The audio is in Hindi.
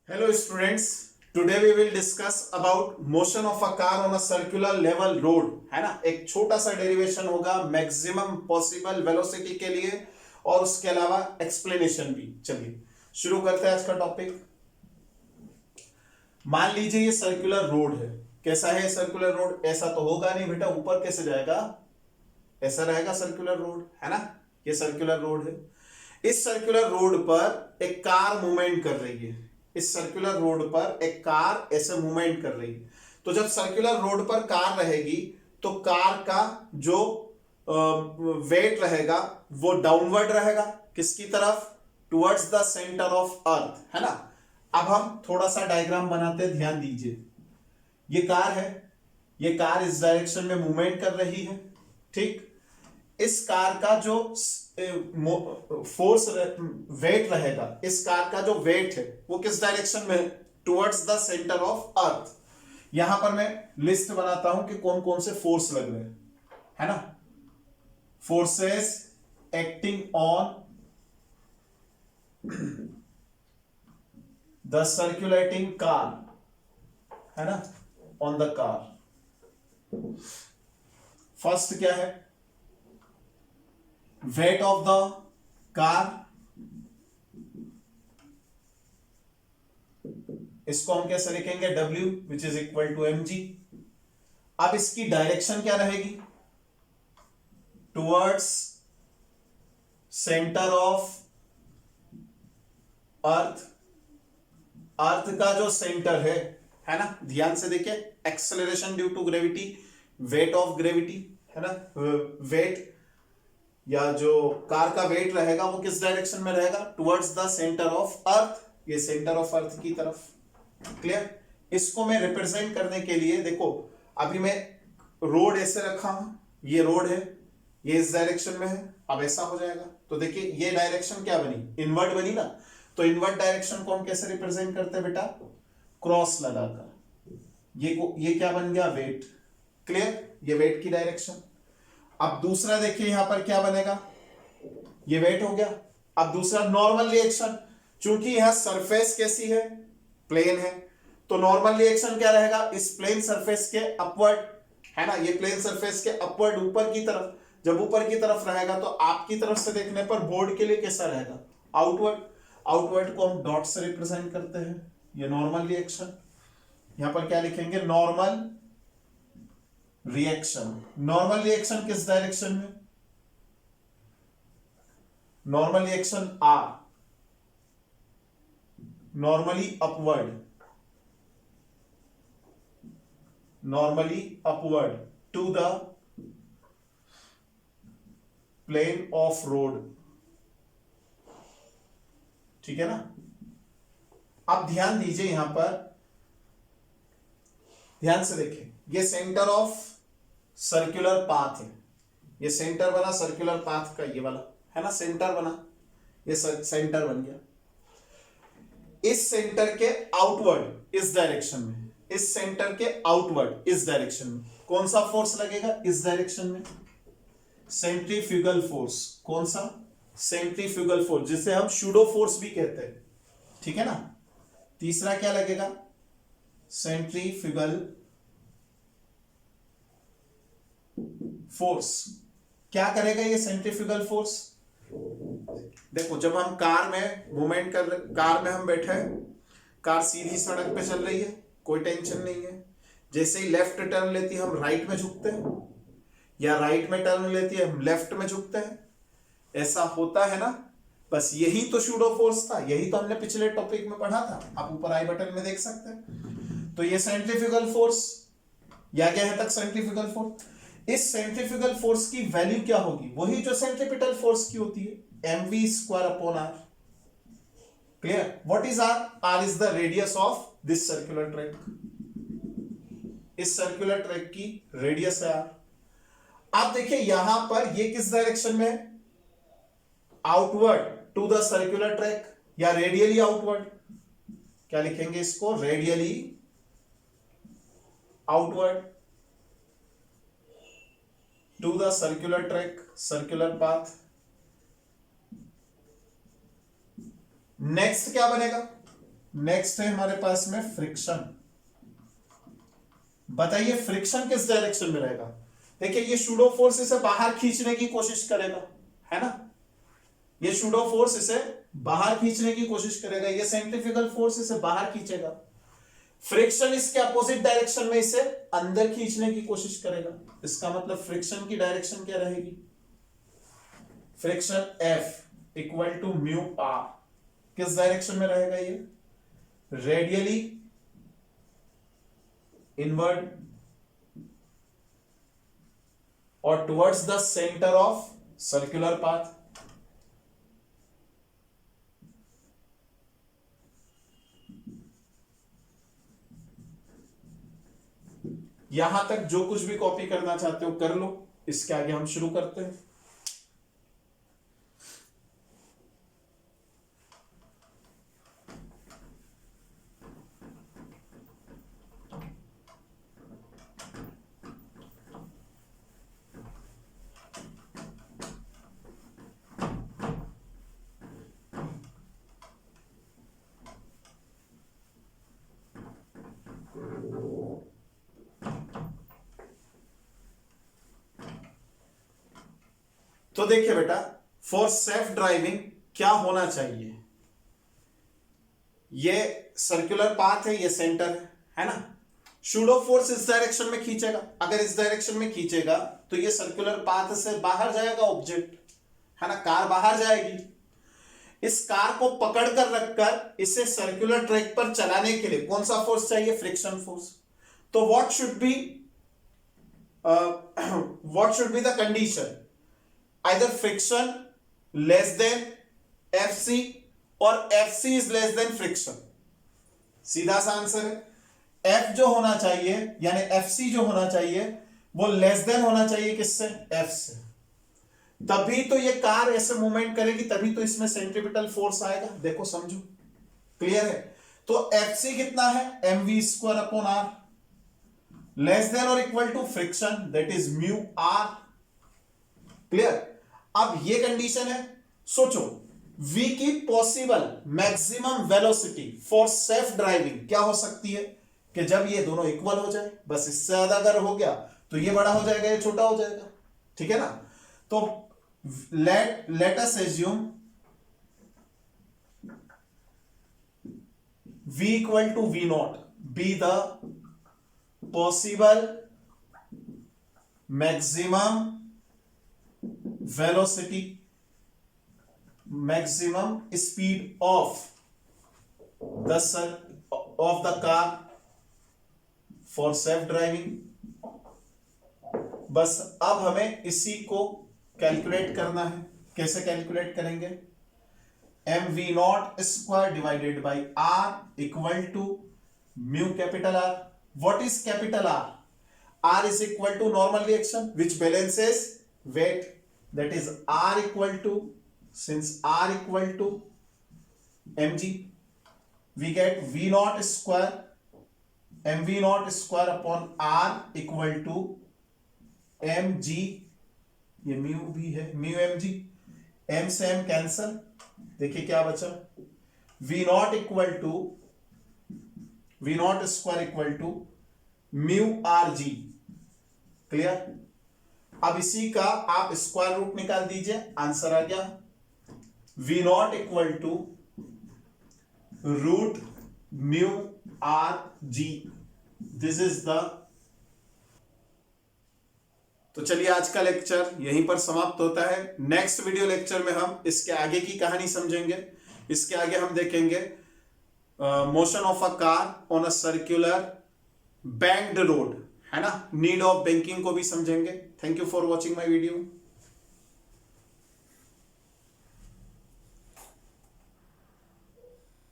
Hello students, today we will discuss about motion of a car on a circular level road, है ना। एक छोटा सा डेरिवेशन होगा मैक्सिमम पॉसिबल वेलोसिटी के लिए और उसके अलावा एक्सप्लेनेशन भी। चलिए शुरू करते हैं आज का टॉपिक। मान लीजिए ये सर्कुलर रोड है। कैसा है सर्कुलर रोड? ऐसा तो होगा नहीं बेटा, ऊपर कैसे जाएगा? ऐसा रहेगा सर्कुलर रोड, है ना। ये सर्कुलर रोड है। इस सर्कुलर रोड पर एक कार मूवमेंट कर रही है। इस सर्कुलर रोड पर एक कार ऐसे मूवमेंट कर रही है। तो जब सर्कुलर रोड पर कार रहेगी तो कार का जो वेट रहेगा वो डाउनवर्ड रहेगा। किसकी तरफ? टुवर्ड्स द सेंटर ऑफ अर्थ, है ना। अब हम थोड़ा सा डायग्राम बनाते हैं, ध्यान दीजिए। ये कार है, ये कार इस डायरेक्शन में मूवमेंट कर रही है, ठीक। इस कार का जो फोर्स वेट रहेगा, इस कार का जो वेट है वो किस डायरेक्शन में? टुवर्ड्स द सेंटर ऑफ अर्थ। यहां पर मैं लिस्ट बनाता हूं कि कौन कौन से फोर्स लग रहे हैं, है ना। Forces acting on the circulating car, है ना, ऑन द कार। फर्स्ट क्या है? वेट ऑफ द कार, इसको हम कैसे लिखेंगे? W which is equal to mg। अब इसकी डायरेक्शन क्या रहेगी? Towards centre of earth. Earth का जो सेंटर है ना, ध्यान से देखिए। Acceleration due to gravity, weight of gravity, है ना। वेट या जो कार का वेट रहेगा वो किस डायरेक्शन में रहेगा? टुवर्ड्स द सेंटर ऑफ अर्थ। ये सेंटर ऑफ अर्थ की तरफ। क्लियर? इसको मैं रिप्रेजेंट करने के लिए देखो, अभी मैं रोड ऐसे रखा हूं, ये रोड है, ये इस डायरेक्शन में है। अब ऐसा हो जाएगा तो देखिए ये डायरेक्शन क्या बनी? इनवर्ट बनी ना। तो इनवर्ट डायरेक्शन को हम कैसे रिप्रेजेंट करते हैं बेटा? क्रॉस लगाकर। ये क्या बन गया? वेट। क्लियर? ये वेट की डायरेक्शन। अब दूसरा देखिए यहां पर क्या बनेगा? ये वेट हो गया। अब दूसरा नॉर्मल रिएक्शन। चूंकि यहां सरफेस कैसी है? प्लेन है। तो नॉर्मल रिएक्शन क्या रहेगा? इस प्लेन सरफेस के अपवर्ड, है ना। ये प्लेन सरफेस के अपवर्ड, ऊपर की तरफ। जब ऊपर की तरफ रहेगा तो आपकी तरफ से देखने पर बोर्ड के लिए कैसा रहेगा? आउटवर्ड। आउटवर्ड को हम डॉट से रिप्रेजेंट करते हैं। ये नॉर्मल रिएक्शन। यहां पर क्या लिखेंगे? Normal reaction. नॉर्मल रिएक्शन किस डायरेक्शन में? Normal reaction R, normally upward, normally upward to the plane of road. ठीक है ना। अब ध्यान दीजिए, यहां पर ध्यान से देखिए, ये सेंटर ऑफ सर्कुलर पाथ है। ये सेंटर बना सर्कुलर पाथ का, ये वाला, है ना, सेंटर बना। ये सेंटर बन गया। इस सेंटर के आउटवर्ड इस डायरेक्शन में, इस सेंटर के आउटवर्ड इस डायरेक्शन में कौन सा फोर्स लगेगा? इस डायरेक्शन में सेंट्रीफ्यूगल फोर्स। कौन सा? सेंट्रीफ्यूगल फोर्स, जिसे हम सूडो फोर्स भी कहते हैं। ठीक है ना। तीसरा क्या लगेगा? Centrifugal force. क्या करेगा ये सेंट्रीफ्यूगल फोर्स? देखो, जब हम कार में मूवमेंट कर रहे, कार में हम बैठे हैं, कार सीधी सड़क पे चल रही है, कोई टेंशन नहीं है। जैसे ही लेफ्ट टर्न लेती है हम राइट में झुकते हैं, या राइट में टर्न लेती है हम लेफ्ट में झुकते हैं। ऐसा होता है ना। बस यही तो सूडो फोर्स था, यही तो हमने पिछले टॉपिक में पढ़ा था। आप ऊपर आई बटन में देख सकते हैं। तो ये सेंट्रीफ्यूगल फोर्स, या क्या है तक सेंट्रीफ्यूगल फोर्स। इस सेंट्रीफ्यूगल फोर्स की वैल्यू क्या होगी? वही जो सेंट्रीपिटल फोर्स की होती है, mv square upon r। Clear? What is r? r is the radius of this circular track. इस सर्कुलर ट्रैक की रेडियस है r। आप देखिए यहां पर ये किस डायरेक्शन में है? Outward to the circular track, या रेडियली आउटवर्ड। क्या लिखेंगे इसको? Radially outward to the circular track, circular path. Next क्या बनेगा? नेक्स्ट है हमारे पास में फ्रिक्शन। बताइए फ्रिक्शन किस डायरेक्शन में रहेगा? देखिए ये सूडो फोर्स इसे बाहर खींचने की कोशिश करेगा, है ना, ये सूडो फोर्स इसे बाहर खींचने की कोशिश करेगा, ये सेंट्रीफ्यूगल फोर्स इसे बाहर खींचेगा। फ्रिक्शन इसके अपोजिट डायरेक्शन में इसे अंदर खींचने की कोशिश करेगा। इसका मतलब फ्रिक्शन की डायरेक्शन क्या रहेगी? Friction F equal to mu R किस डायरेक्शन में रहेगा? ये रेडियली इनवर्ड और towards the centre of circular path. यहां तक जो कुछ भी कॉपी करना चाहते हो कर लो, इसके आगे हम शुरू करते हैं। तो देखिए बेटा, फॉर सेल्फ ड्राइविंग क्या होना चाहिए? ये सर्कुलर पाथ है, ये सेंटर है ना। सूडो फोर्स इस डायरेक्शन में खींचेगा, अगर इस डायरेक्शन में खींचेगा तो ये सर्कुलर पाथ से बाहर जाएगा ऑब्जेक्ट, है ना, कार बाहर जाएगी। इस कार को पकड़ कर रखकर इसे सर्कुलर ट्रैक पर चलाने के लिए कौन सा फोर्स चाहिए? Friction force. तो what should be the condition? either friction less than FC और FC is less than friction। सीधा सा आंसर है। F जो होना चाहिए यानी FC जो होना चाहिए वो लेस देन होना चाहिए किससे? F से। तभी तो ये कार ऐसे मूवमेंट करेगी, तभी तो इसमें सेंट्रीपिटल फोर्स आएगा। देखो समझो, क्लियर है? तो FC कितना है? mv²/r लेस देन और equal to friction that is mu r। Clear? अब ये कंडीशन है, सोचो v की possible maximum velocity for self driving क्या हो सकती है? कि जब ये दोनों इक्वल हो जाए, बस इससे ज्यादा अगर हो गया तो ये बड़ा हो जाएगा, ये छोटा हो जाएगा, ठीक है ना। तो let us assume v equal to v0 be the possible maximum velocity, maximum speed of the car for self driving। बस अब हमें इसी को कैलकुलेट करना है। कैसे कैलकुलेट करेंगे? mv0² divided by r equal to mu capital R। What is capital R? R is equal to normal reaction which balances weight, that is R equal to, since R equal to mg, we get v0 square mv0 square upon R equal to mg, ये म्यू भी है, म्यू mg, m से m कैंसल, देखिए क्या बचा? v0 equal to v0 square equal to mu rg। Clear? अब इसी का आप स्क्वायर रूट निकाल दीजिए, आंसर आ गया v0 equal to root mu R G. This is the. तो चलिए आज का लेक्चर यहीं पर समाप्त होता है। नेक्स्ट वीडियो लेक्चर में हम इसके आगे की कहानी समझेंगे। इसके आगे हम देखेंगे motion of a car on a circular banked road, है ना, नीड ऑफ बैंकिंग को भी समझेंगे। Thank you for watching my video.